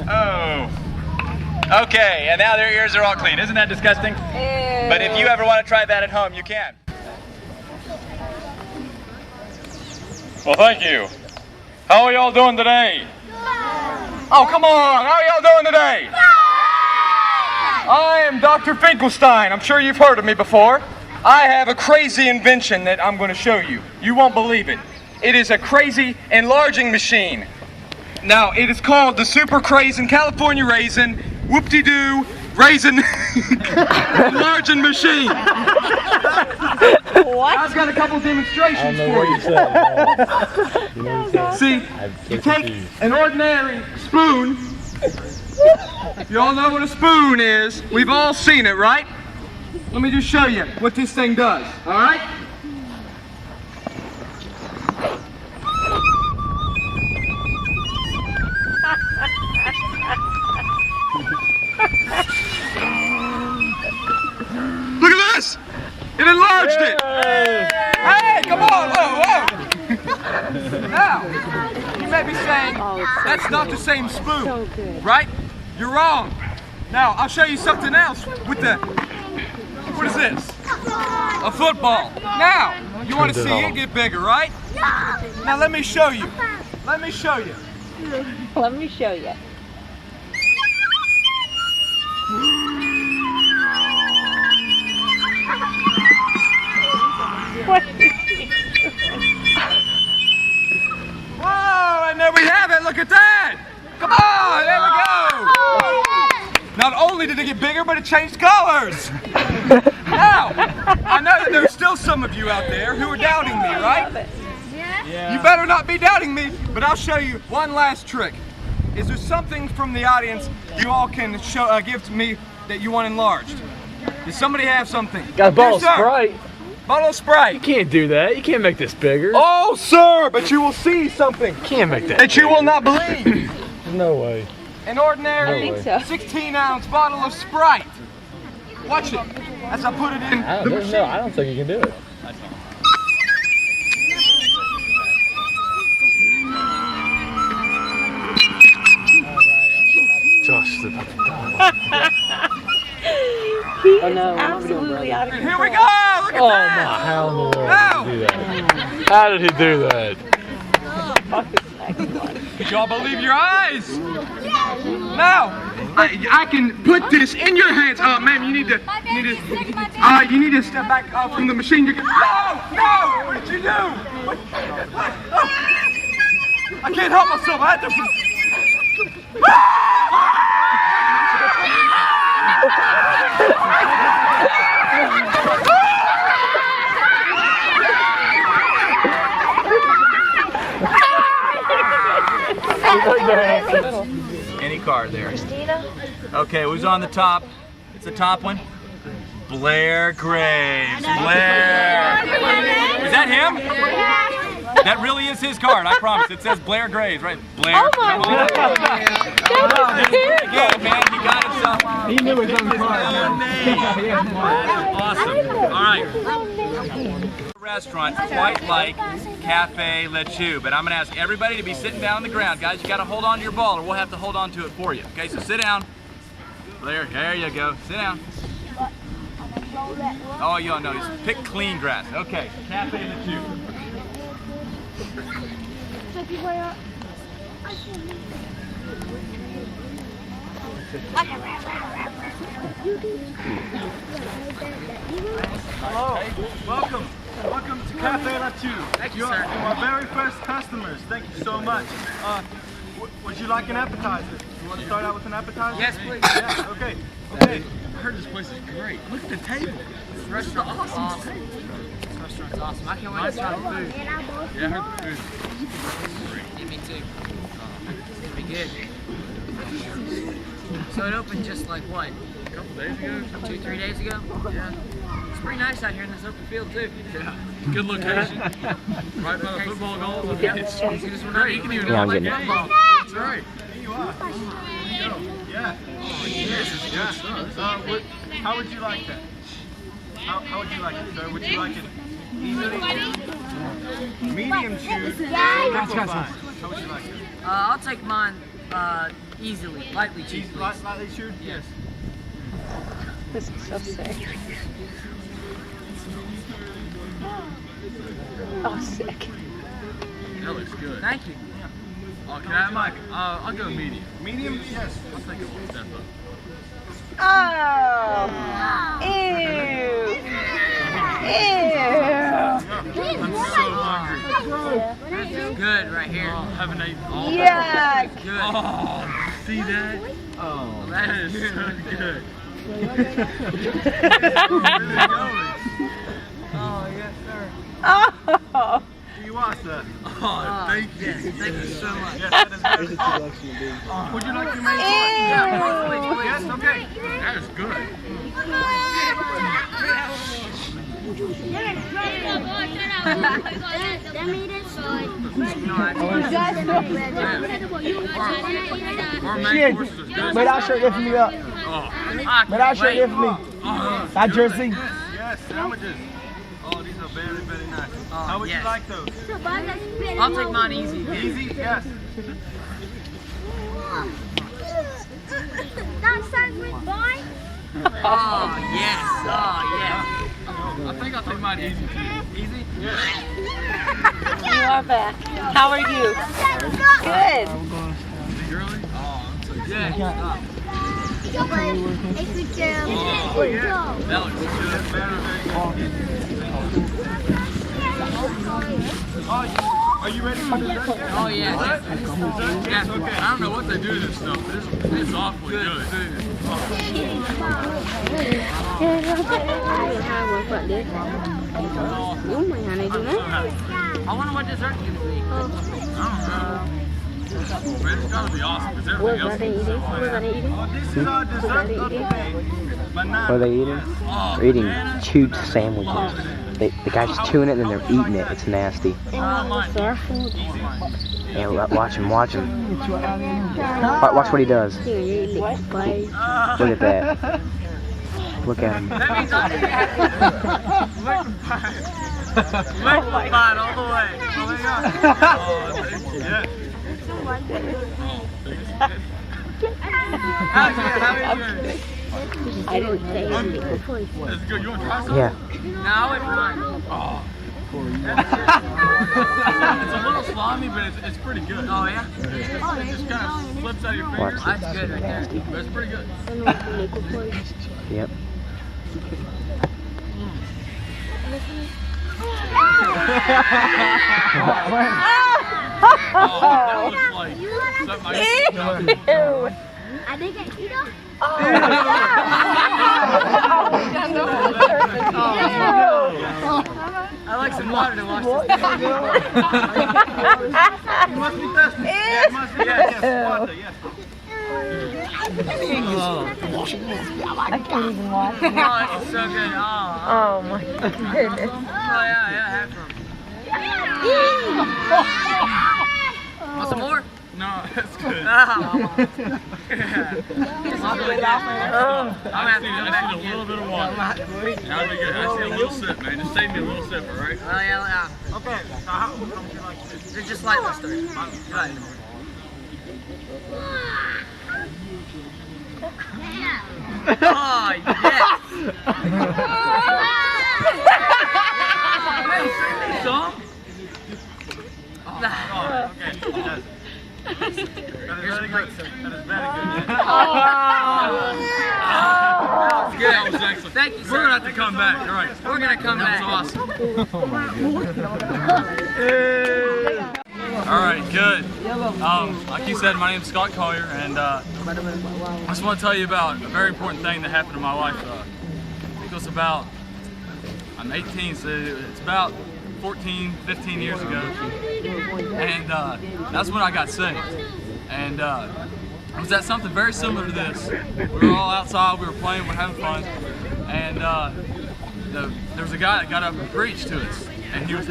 Oh. Okay, and now their ears are all clean. Isn't that disgusting? But if you ever want to try that at home, you can. Well, thank you. How are y'all doing today? Oh, come on. How are y'all doing today? I am Dr. Finkelstein. I'm sure you've heard of me before. I have a crazy invention that I'm going to show you. You won't believe it. It is a crazy enlarging machine. Now, it is called the Super Crazy California Raisin Whoop-de-doo Raisin Enlarging Machine. What? I've got a couple demonstrations for you. See, you take an ordinary spoon. You all know what a spoon is. We've all seen it, right? Let me just show you what this thing does, all right? Look at this! It enlarged it! Hey, come on! Whoa, whoa! Now, you may be saying, that's not the same spoon, right? You're wrong. Now, I'll show you something else with the, what is this? A football. Now, you want to see it get bigger, right? Now, let me show you. Let me show you. Let me show you. Whoa, and there we have it. Look at that. Come on, there we go. Not only did it get bigger, but it changed colors. Now, I know that there's still some of you out there who are doubting me, right? Yeah. You better not be doubting me, but I'll show you one last trick. Is there something from the audience you all can show, give to me that you want enlarged? Does somebody have something? Got a bottle of Sprite. Bottle of Sprite. You can't do that. You can't make this bigger. Oh, sir, but you will see something. You can't make that. That you will not believe. No way. An ordinary No way. 16-ounce bottle of Sprite. Watch it as I put it in the machine. No, I don't think you can do it. Josh is about to die. He is absolutely out of control. Here we go! Look at that! My, how in the world Now. did he do that? How did he do that? Did y'all believe your eyes? Now, I can put this in your hands. Oh, ma'am, you need to step back from the machine. No! What did you do? What? I can't help myself. I had to. Any card there. Christina? Okay, who's on the top? It's the top one. Blair Graves. Blair. Is that him? That really is his card, I promise. It says Blair Graves, right? Blair. Oh my God. Good, man. He got himself. He knew his own card. Awesome. All right. Restaurant quite like Cafe Le Chew, but I'm going to ask everybody to be sitting down on the ground. Guys, you got to hold on to your ball or we'll have to hold on to it for you. Okay, so sit down. There you go. Sit down. Oh, you don't know. Just pick clean grass. Okay, Cafe Le Chew. Hello, welcome to Cafe La Chew. Thank you, You're sir. our very first customers. Thank you so much. Would you like an appetizer? You want to start out with an appetizer? Yes, please. Yeah, okay. I heard this place is great. Look at the table. This restaurant's awesome. This restaurant's awesome. I can't wait to try the food. Yeah, I heard the food. Yeah, me too. It's gonna be good. So it opened just like what? A couple days ago. 2-3 days ago? Yeah. It's pretty nice out here in this open field too. Yeah. Good location. Right by the football goals. Yeah. As soon as we're not, you can even Yeah, I'm play getting it. football. That's right. Here you are. Yeah. This is good stuff. How would you like that? How would you like it, sir? Would you like it easily? Medium chewed? How would you like it? I'll take mine easily, lightly cheese, please. Lightly chewed? Yes. This is so sick. Oh, sick. That looks good. Thank you. Oh, can I have mine? I'll go medium. Medium? Yes. I'll take it one step up. Oh. Ew. I'm so hungry. Good right here. I haven't eaten all Yeah. Good. Oh, see that? Oh, That is so good. Really going. Oh, yes, sir. Oh. Here you are, sir. Oh, thank you. Yes, thank you so much. Yes, that is very good. Would you like your main course? Yeah, please, please. Yes, okay. That is good. Our main course is good. But that shirt lift me up. Oh, But that shirt lift me. oh, That jersey. Yes, sandwiches. Oh, these are very, very nice. How would yes. you like those? I'll take mine easy. Easy? Yes. Oh, yes. Oh, yes. I think I'll take mine easy too. Easy? Yes. You are back. How are you? Good. Really? Oh, I'm so good. Good. Stop. Oh, yeah. That looks good. Very, very good. Oh, Are you ready for dessert? Oh, yeah. Yes, okay. I don't know what they do to this stuff, but it's awfully good. I wonder what dessert's going to be. I don't know. But it's gotta be awesome because everything else is so This is our dessert buffet. What are they eating? They're eating chewed sandwiches. The guy's chewing it and then they're eating it. It's nasty. Yeah, watch him. Watch what he does. Look at that. Look at him. That means I'm liquefied all the way. Yeah. I didn't say anything before. That's good. You want to try some? Yeah. No, it's fine. Oh. It's a little slimy, but it's pretty good. Oh, yeah? It just kind of slips out of your fingers. That's good right there. But it's pretty good. Yep. Oh, that looks like something I used to do. I think I eat them. I like some water to wash this. You must be thirsty. Yes, yes, water, yes. I can't even watch it. Oh, it's so good. Oh, Oh my goodness. yeah, have some. Want some more? No, that's good. I'm I just need a little bit of water. That'll be good. I just need a little sip, man. Just save me a little sip, all right? Oh, yeah. Okay. So how would you like to do? They're just like this, three. Right. Oh, yes. Some? Oh, okay. Yes. That is very good. That is very good. That was excellent. Thank you, sir. We're going to have to come back. All right. We're going to come back. That was awesome. All right, good. Like you said, my name's Scott Collier, and I just want to tell you about a very important thing that happened in my life. I think it was about, I'm 18, so it's about 14, 15 years ago, and that's when I got saved. And it was at something very similar to this. We were all outside, we were playing, we were having fun, and there was a guy that got up and preached to us, and he was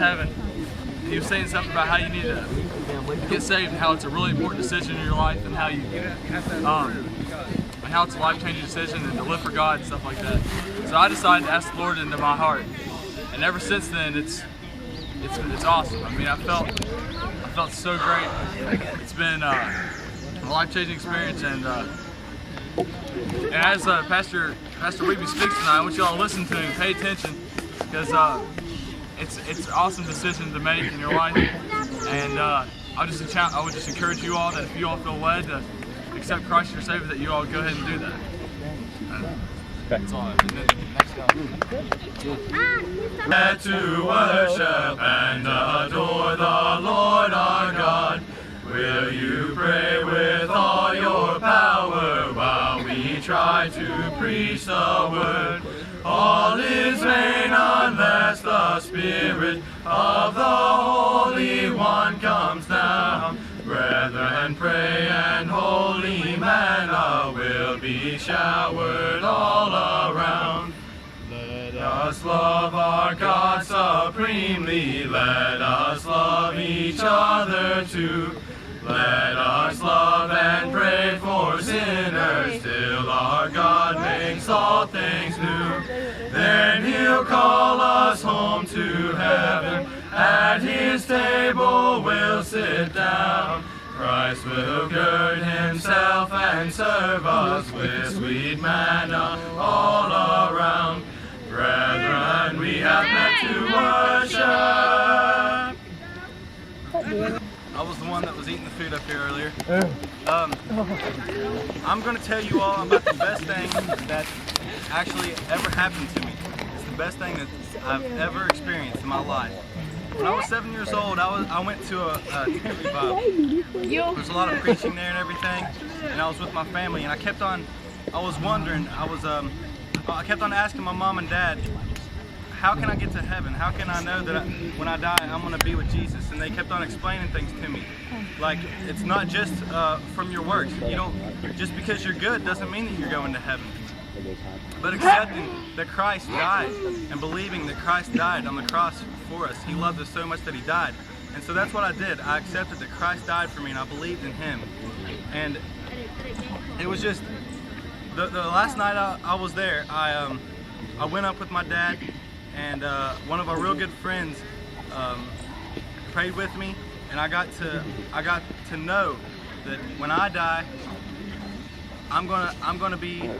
saying something about how you need to get saved and how it's a really important decision in your life, and how you and how it's a life-changing decision, and to live for God and stuff like that. So I decided to ask the Lord into my heart, and ever since then it's awesome. I mean, I felt so great. It's been a life-changing experience, and as Pastor Weeby speaks tonight, I want you all to listen to him and pay attention, because it's an awesome decision to make in your life, and I would just encourage you all that if you all feel led to accept Christ as your Savior, that you all go ahead and do that. That's all. Let to worship and adore the Lord our God. Will you pray with all your power while we try to preach the word? All is vain unless the Spirit of the Holy One comes down. Brethren, pray and holy manna will be showered all around. Let us love our God supremely. Let us love each other too. Let us love and pray for sinners till our God makes all things new. Then He'll call us home to heaven. At His table we'll sit down. Christ will gird Himself and serve us with sweet manna all around. Brethren, we have met to worship. I was the one that was eating the food up here earlier. I'm going to tell you all about the best thing that actually ever happened to me. It's the best thing that I've ever experienced in my life. When I was 7 years old, I went to a tent revival. There was a lot of preaching there and everything, and I was with my family, and I was wondering, I kept on asking my mom and dad, how can I get to heaven? How can I know that when I die, I'm going to be with Jesus? And they kept on explaining things to me. Like, it's not just from your works. Just because you're good doesn't mean that you're going to heaven. But accepting that Christ died and believing that Christ died on the cross for us. He loved us so much that he died. And so that's what I did. I accepted that Christ died for me and I believed in him. And it was just, the last night I was there, I went up with my dad, and one of our real good friends prayed with me, and I got to know that when I die, I'm gonna be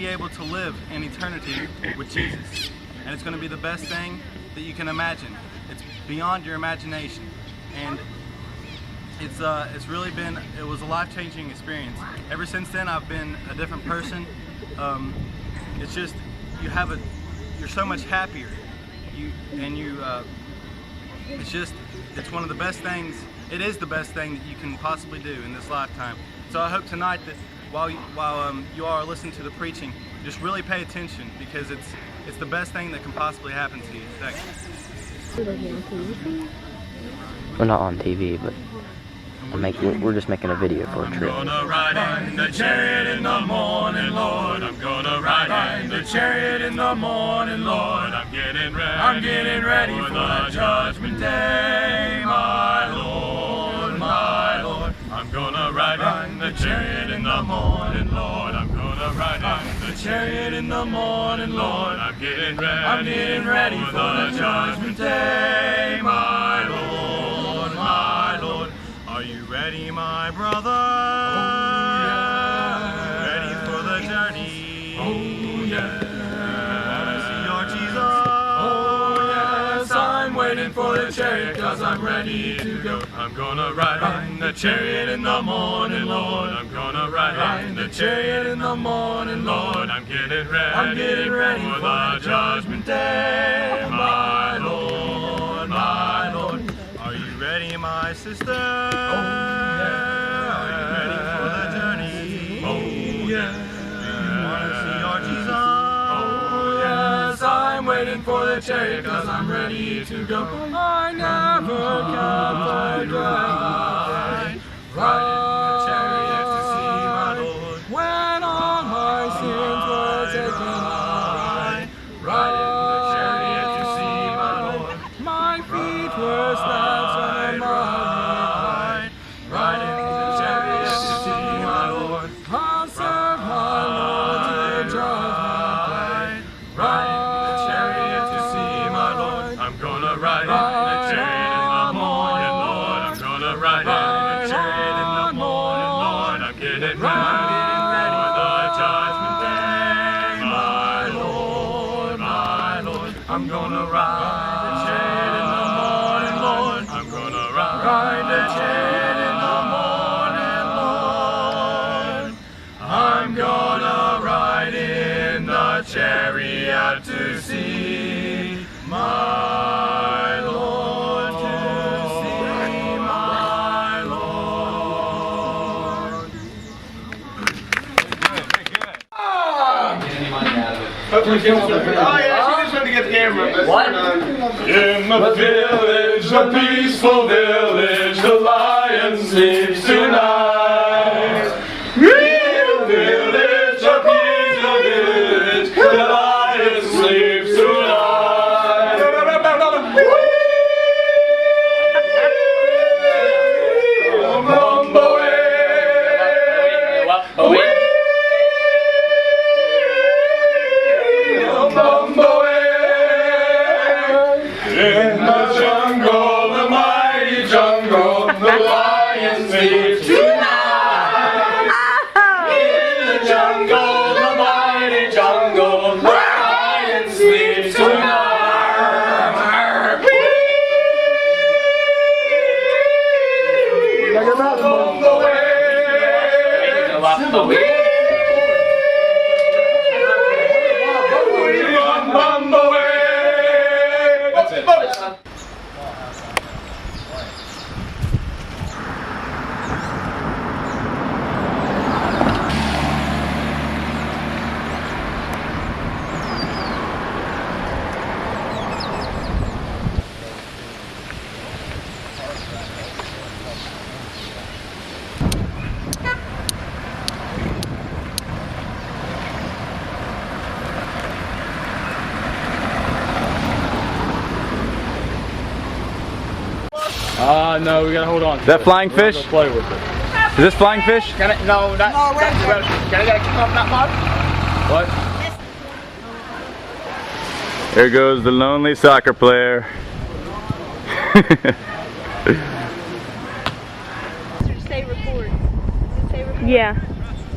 able to live in eternity with Jesus, and it's gonna be the best thing that you can imagine. It's beyond your imagination, and it's really been, it was a life-changing experience. Ever since then, I've been a different person. It's just, you're so much happier. It's one of the best things, it is the best thing that you can possibly do in this lifetime. So I hope tonight that while you all are listening to the preaching, just really pay attention, because it's the best thing that can possibly happen to you. Thanks. We're not on TV, but we're just making a video for a trip. I'm gonna ride in the chariot in the morning, Lord. I'm gonna ride in the chariot in the morning, Lord. I'm getting ready for the judgment day, my Lord, my Lord. I'm gonna ride in the chariot in the morning, Lord. I'm gonna ride in the chariot in the morning, Lord. I'm getting ready for the judgment day, my Lord, my Lord. Are you ready, my brother? Oh, yeah. Ready for the journey? Oh, yeah. Wanna see your Jesus? Oh, yes. I'm waiting for the chariot, 'cause I'm ready to go. I'm gonna ride in the chariot in the morning, Lord. I'm gonna ride in the chariot in the morning, Lord. I'm getting ready for the judgment day, my Lord, my Lord. Are you ready, my sister? Oh, yeah. Are you ready for the journey? Oh, yeah. Do you want to see your Jesus? Oh, yes. I'm waiting for the chariot, 'cause I'm ready to go. I never can forget. Ride in the chariot to see my Lord. When all my sins were taken away. Ride in the chariot to see my Lord. My feet were snatched from my ride in the chariot to see my Lord. I'll serve my Lord till judgment day. Ride in the chariot to see my Lord. I'm gonna ride in the chariot in the morning, Lord. I'm gonna ride in the chariot in the morning, Lord. I'm getting ready for the judgment day, my Lord, my Lord. I'm gonna ride the chariot in the morning, Lord. I'm gonna ride the chariot in the morning, Lord. I'm gonna ride in the chariot to see my Lord, to see my Lord. Hopefully she'll oh yeah, she just wanted to get the camera. What? In the village, a peaceful village, the lion sleeps tonight. In the village, a peaceful village, the lion sleeps tonight. In the jungle, the mighty jungle, the lion sleeps tonight. In the jungle, the mighty jungle, the lion sleeps tonight. No, we gotta hold on. Is that flying fish? Go play with it. Is this flying fish? Can I, no, that's well, can I get a kick off that mud? What? There goes the lonely soccer player. Say record. Say record. Yeah.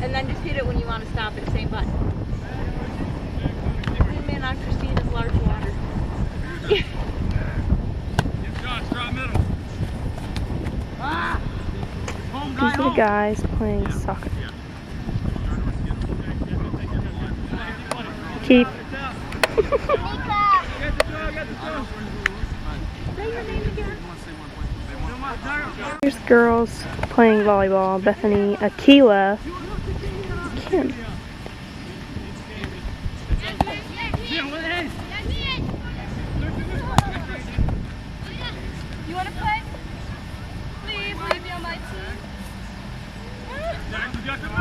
And then just hit it when you want to stop at the same button. Zoom in on Christina's large water. These are the guys playing soccer. Keep. Here's girls playing volleyball. Bethany, Akila, Kim. You want to play? Please leave me on my team. You got to move!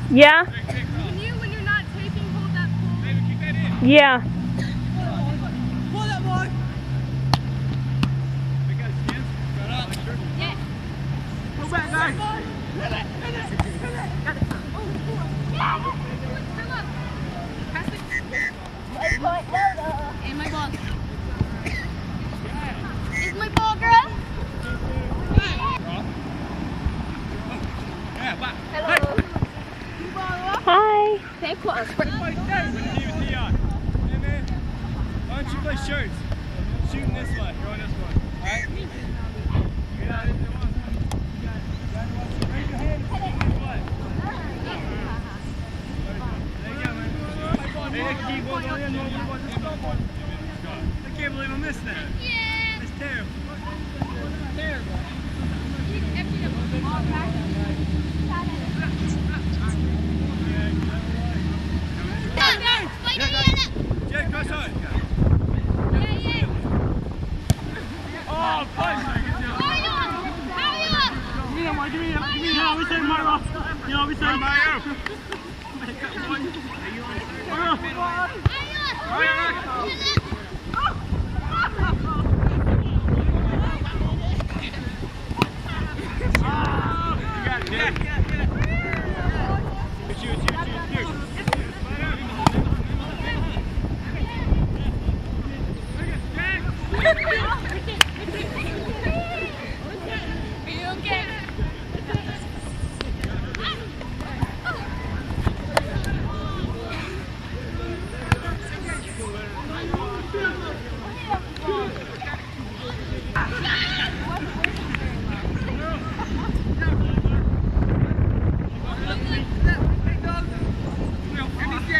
Yeah? Can you, when you're not taping, hold that pole? Yeah. Pull that boy! Yeah. Go back, guys! And my ball. Is my ball, girl? Hello. Hi. Take one. Why don't you play shirts? Shooting this way. You're on this one. Alright? Raise your hand and shoot this way. There you go, man. Hey, keep one on in. I can't believe I missed that. Yeah. That's terrible. Terrible. Jay, cross on. Oh, punch! Give me how we say Mario. You know how we say Mario.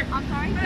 I'm sorry?